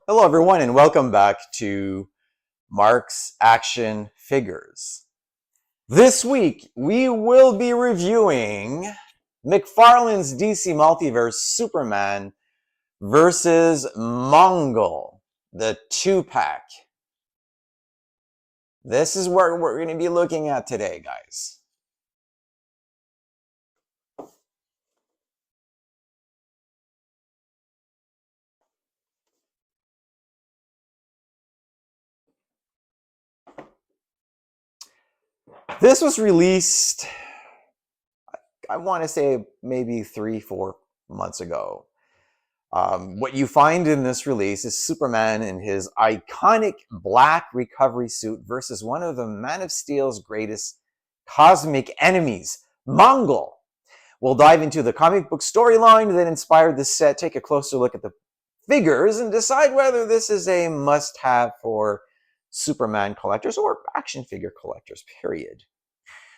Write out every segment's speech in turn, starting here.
Hello, everyone, and welcome back to Mark's Action Figures. This week, we will be reviewing McFarlane's DC Multiverse Superman versus Mongul, the 2-pack. This is what we're going to be looking at today, guys. This was released, I want to say, maybe 3-4 months ago. What you find in this release is Superman in his iconic black recovery suit versus one of the Man of Steel's greatest cosmic enemies, Mongul. We'll dive into the comic book storyline that inspired this set, take a closer look at the figures, and decide whether this is a must-have for Superman collectors or action figure collectors, period.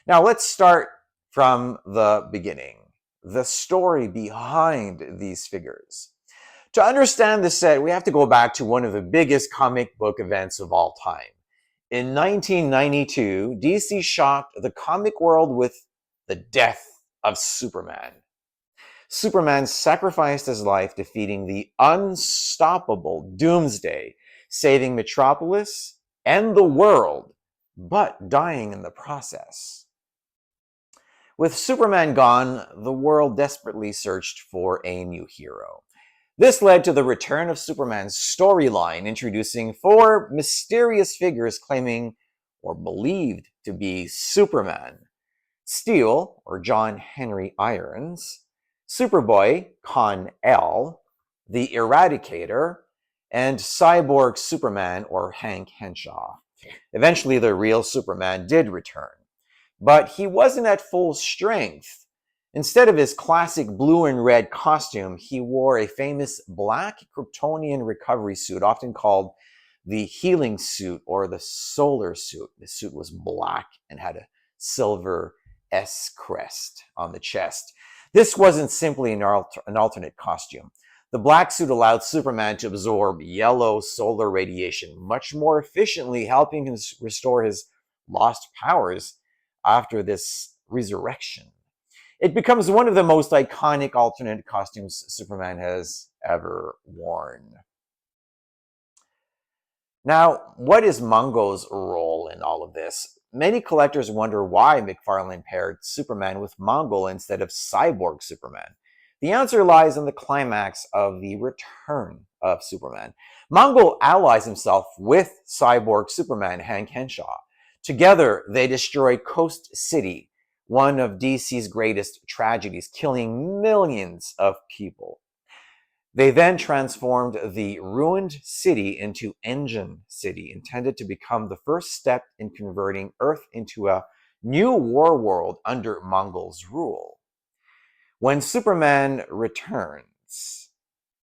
Now, let's start from the beginning. The story behind these figures. To understand the set, we have to go back to one of the biggest comic book events of all time. In 1992, DC shocked the comic world with the death of Superman. Superman sacrificed his life defeating the unstoppable Doomsday, saving Metropolis and the world, but dying in the process. With Superman gone, the world desperately searched for a new hero. This led to the return of Superman's storyline, introducing 4 mysterious figures claiming or believed to be Superman. Steel, or John Henry Irons, Superboy, Con-El, the Eradicator, and Cyborg Superman, or Hank Henshaw. Eventually, the real Superman did return, but he wasn't at full strength. Instead of his classic blue and red costume, he wore a famous black Kryptonian recovery suit, often called the healing suit or the solar suit. The suit was black and had a silver S crest on the chest. This wasn't simply an alternate costume. The black suit allowed Superman to absorb yellow solar radiation much more efficiently, helping him restore his lost powers after this resurrection. It becomes one of the most iconic alternate costumes Superman has ever worn. Now, what is Mongul's role in all of this? Many collectors wonder why McFarlane paired Superman with Mongul instead of Cyborg Superman. The answer lies in the climax of the return of Superman. Mongul allies himself with Cyborg Superman, Hank Henshaw. Together, they destroy Coast City, one of DC's greatest tragedies, killing millions of people. They then transformed the ruined city into Engine City, intended to become the first step in converting Earth into a new war world under Mongul's rule. When Superman returns,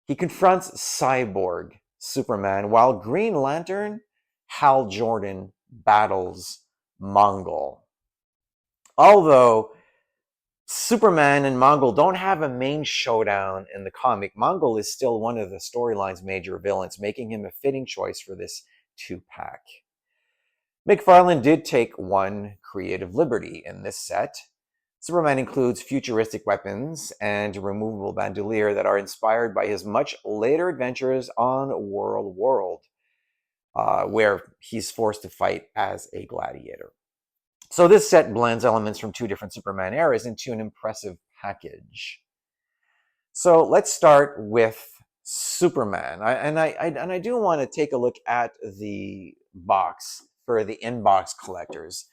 he confronts Cyborg Superman, while Green Lantern, Hal Jordan, battles Mongul. Although Superman and Mongul don't have a main showdown in the comic, Mongul is still one of the storyline's major villains, making him a fitting choice for this 2-pack. McFarlane did take one creative liberty in this set. Superman includes futuristic weapons and a removable bandolier that are inspired by his much later adventures on World, where he's forced to fight as a gladiator. So this set blends elements from 2 different Superman eras into an impressive package. So let's start with Superman. I do want to take a look at the box for the inbox collectors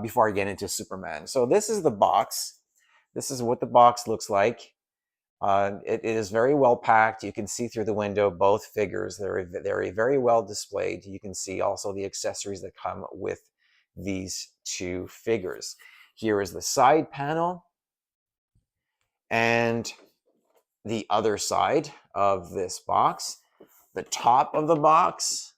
before I get into Superman. So this is the box. This is what the box looks like. It is very well packed. You can see through the window both figures. They're very well displayed. You can see also the accessories that come with these 2 figures. Here is the side panel and the other side of this box, the top of the box,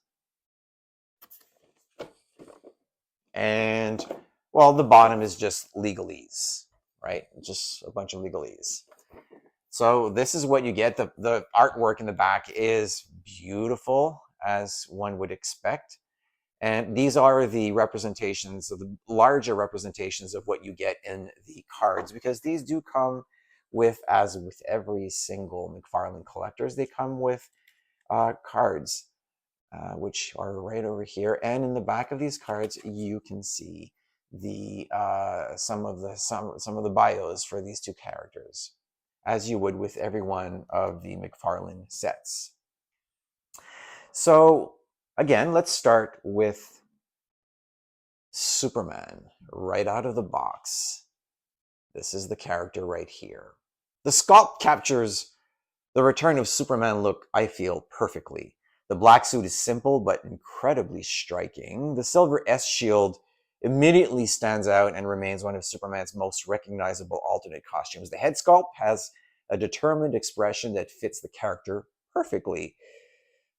and, well, the bottom is just legalese, right? Just a bunch of legalese. So this is what you get. The artwork in the back is beautiful as one would expect. And these are the representations of the larger representations of what you get in the cards, because these do come with, as with every single McFarlane collectors, they come with cards, which are right over here. And in the back of these cards, you can see the some of the bios for these two characters, as you would with every one of the McFarlane sets. So again, let's start with Superman right out of the box. This is the character right here. The sculpt captures the return of Superman look, I feel, perfectly. The black suit is simple but incredibly striking. The silver S shield immediately stands out and remains one of Superman's most recognizable alternate costumes. The head sculpt has a determined expression that fits the character perfectly.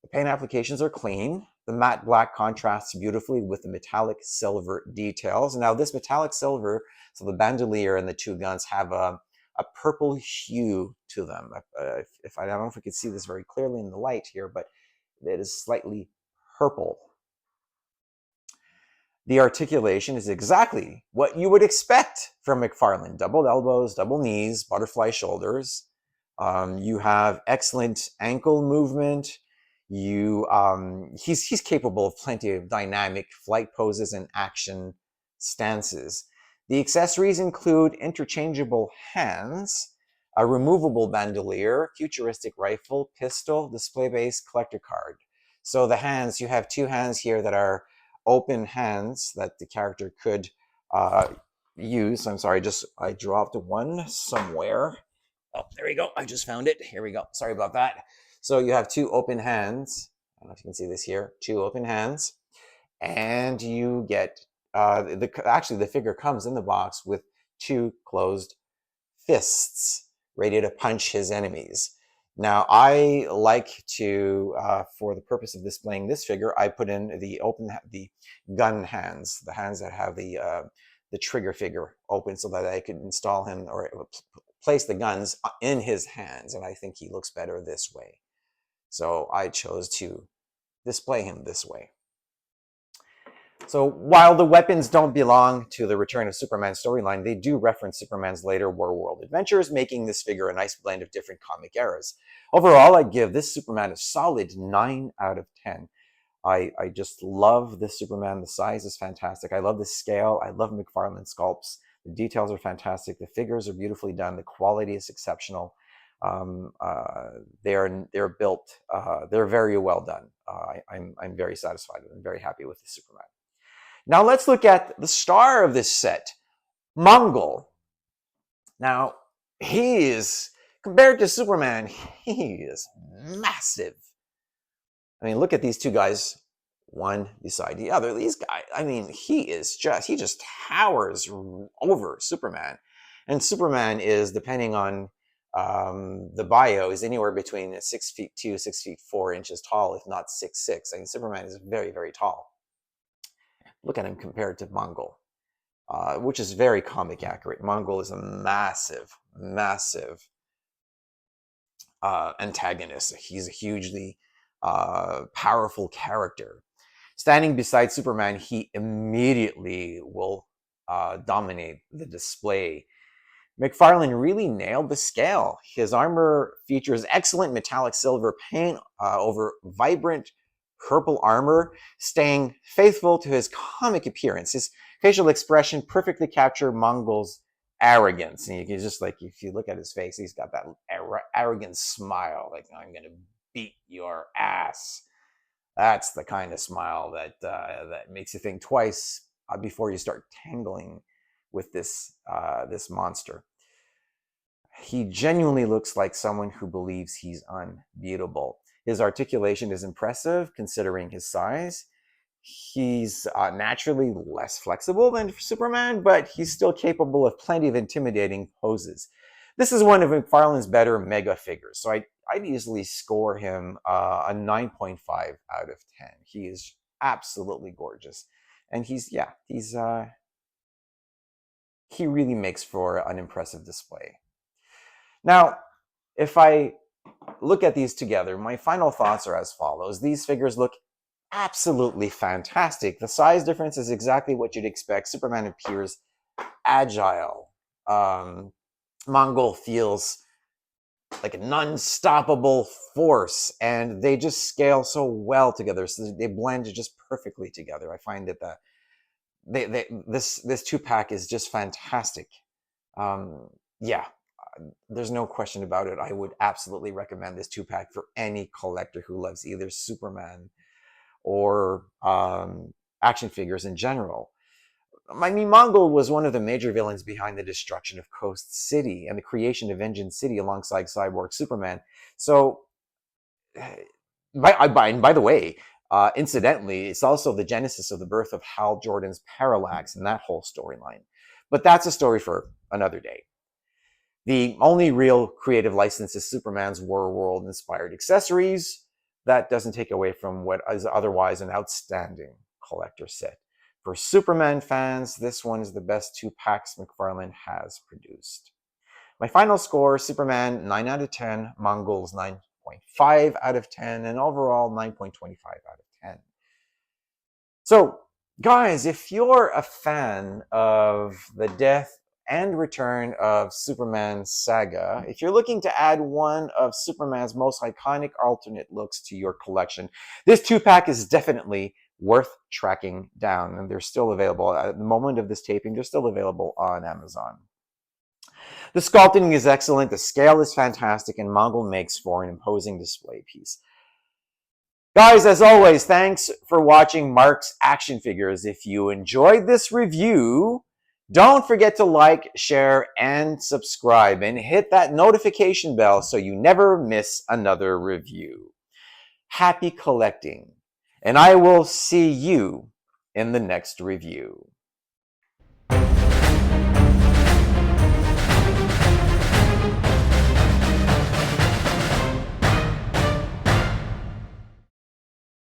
The paint applications are clean. The matte black contrasts beautifully with the metallic silver details. Now this metallic silver, so the bandolier and the two guns have a purple hue to them. If I don't know if we can see this very clearly in the light here, but it is slightly purple. The articulation is exactly what you would expect from McFarlane. Double elbows, double knees, butterfly shoulders. You have excellent ankle movement. He's capable of plenty of dynamic flight poses and action stances. The accessories include interchangeable hands, a removable bandolier, futuristic rifle, pistol, display base, collector card. So the hands, you have two hands here that are open hands that the character could use. I'm sorry, I dropped one somewhere. Oh, there we go. I just found it. Here we go. Sorry about that. So you have two open hands. I don't know if you can see this here. Two open hands. And you get, actually the figure comes in the box with two closed fists ready to punch his enemies. Now I like to, for the purpose of displaying this figure, I put in the gun hands, the hands that have the trigger figure open so that I could install him or place the guns in his hands, and I think he looks better this way. So I chose to display him this way. So while the weapons don't belong to the Return of Superman storyline, they do reference Superman's later War World adventures, making this figure a nice blend of different comic eras. Overall, I give this Superman a solid 9 out of 10. I just love this Superman. The size is fantastic. I love the scale. I love McFarlane sculpts. The details are fantastic. The figures are beautifully done. The quality is exceptional. They're built. They're very well done. I'm very satisfied with. I'm very happy with the Superman. Now let's look at the star of this set, Mongul. Now he is, compared to Superman, he is massive. I mean, look at these two guys, one beside the other. These guys, I mean, he just towers over Superman. And Superman is, depending on the bio, is anywhere between 6'2", 6'4" tall, if not 6'6". I mean, Superman is very, very tall. Look at him compared to Mongul, which is very comic accurate. Mongul is a massive, massive antagonist. He's a hugely powerful character. Standing beside Superman, he immediately will dominate the display. McFarlane really nailed the scale. His armor features excellent metallic silver paint over vibrant purple armor, staying faithful to his comic appearance. His facial expression perfectly captured Mongul's arrogance. And you can just, like, if you look at his face, he's got that arrogant smile, like, I'm going to beat your ass. That's the kind of smile that makes you think twice before you start tangling with this monster. He genuinely looks like someone who believes he's unbeatable. His articulation is impressive considering his size. He's naturally less flexible than Superman, but he's still capable of plenty of intimidating poses. This is one of McFarlane's better mega figures, so I'd easily score him a 9.5 out of 10. He is absolutely gorgeous, and he really makes for an impressive display. Now, if I look at these together, my final thoughts are as follows. These figures look absolutely fantastic. The size difference is exactly what you'd expect. Superman appears agile. Mongul feels like a non-stoppable force, and they just scale so well together. So they blend just perfectly together. I find that this two-pack is just fantastic. Yeah, there's no question about it. I would absolutely recommend this two-pack for any collector who loves either Superman or action figures in general. I mean, Mongul was one of the major villains behind the destruction of Coast City and the creation of Engine City alongside Cyborg Superman. So, by the way, incidentally, it's also the genesis of the birth of Hal Jordan's Parallax and that whole storyline. But that's a story for another day. The only real creative license is Superman's War World-inspired accessories. That doesn't take away from what is otherwise an outstanding collector set. For Superman fans, this one is the best two packs McFarlane has produced. My final score, Superman 9 out of 10, Mongul's 9.5 out of 10, and overall 9.25 out of 10. So, guys, if you're a fan of the death and return of Superman saga, if you're looking to add one of Superman's most iconic alternate looks to your collection, this two-pack is definitely worth tracking down, and they're still available. At the moment of this taping, they're still available on Amazon. The sculpting is excellent, the scale is fantastic, and Mongul makes for an imposing display piece. Guys, as always, thanks for watching Mark's Action Figures. If you enjoyed this review, don't forget to like, share, and subscribe, and hit that notification bell so you never miss another review. Happy collecting, and I will see you in the next review.